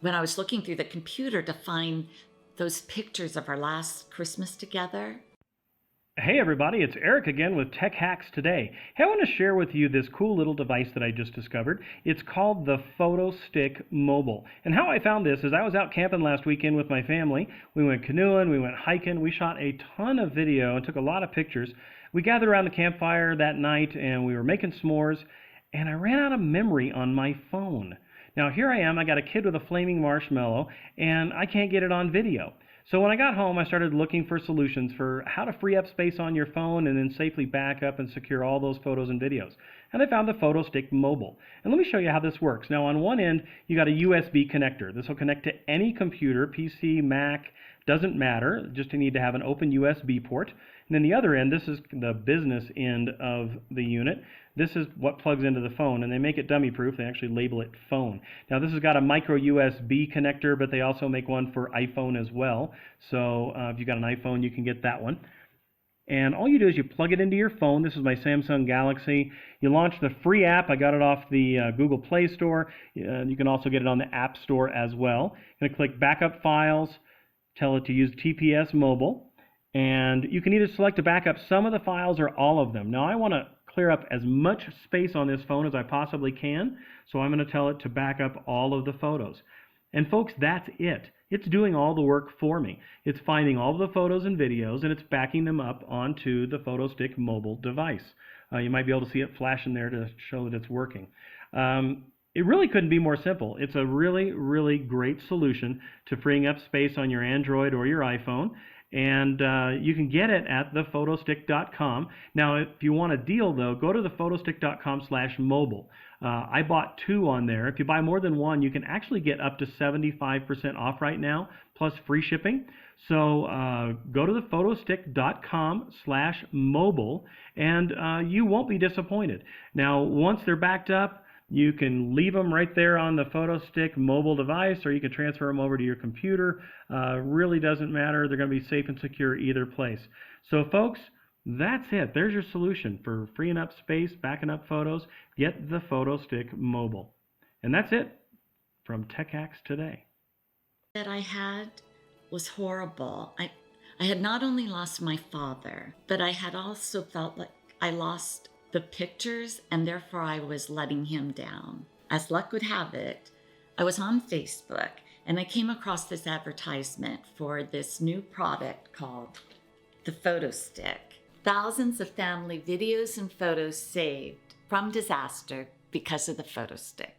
when I was looking through the computer to find those pictures of our last Christmas together. Hey everybody, it's Eric again with Tech Hacks Today. Hey, I want to share with you this cool little device that I just discovered. It's called the PhotoStick Mobile. And how I found this is I was out camping last weekend with my family. We went canoeing, we went hiking, we shot a ton of video and took a lot of pictures. We gathered around the campfire that night and we were making s'mores, and I ran out of memory on my phone. Now here I am, I got a kid with a flaming marshmallow, and I can't get it on video. So when I got home, I started looking for solutions for how to free up space on your phone and then safely back up and secure all those photos and videos. And I found the PhotoStick Mobile. And let me show you how this works. Now on one end, you got a USB connector. This will connect to any computer, PC, Mac, doesn't matter. Just you need to have an open USB port. And then the other end, this is the business end of the unit. This is what plugs into the phone, and they make it dummy proof. They actually label it phone. Now this has got a micro USB connector, but they also make one for iPhone as well. So if you've got an iPhone, you can get that one. And all you do is you plug it into your phone. This is my Samsung Galaxy. You launch the free app. I got it off the Google Play Store. You can also get it on the App Store as well. You're going to click Backup Files, tell it to use TPS Mobile, and you can either select to back up some of the files or all of them. Now I want to clear up as much space on this phone as I possibly can, so I'm going to tell it to back up all of the photos. And folks, that's it. It's doing all the work for me. It's finding all the photos and videos, and it's backing them up onto the PhotoStick mobile device. You might be able to see it flash in there to show that it's working. It really couldn't be more simple. It's a really, really great solution to freeing up space on your Android or your iPhone. And you can get it at ThePhotoStick.com. Now, if you want a deal, though, go to ThePhotoStick.com/mobile. I bought 2 on there. If you buy more than 1, you can actually get up to 75% off right now, plus free shipping. So go to ThePhotoStick.com/mobile, and you won't be disappointed. Now, once they're backed up, you can leave them right there on the PhotoStick mobile device, or you can transfer them over to your computer. Really doesn't matter. They're going to be safe and secure either place. So folks, that's it. There's your solution for freeing up space, backing up photos. Get the PhotoStick mobile. And that's it from Tech Hacks Today. That I had was horrible. I had not only lost my father, but I had also felt like I lost the pictures, and therefore I was letting him down. As luck would have it, I was on Facebook and I came across this advertisement for this new product called ThePhotoStick. Thousands of family videos and photos saved from disaster because of the PhotoStick.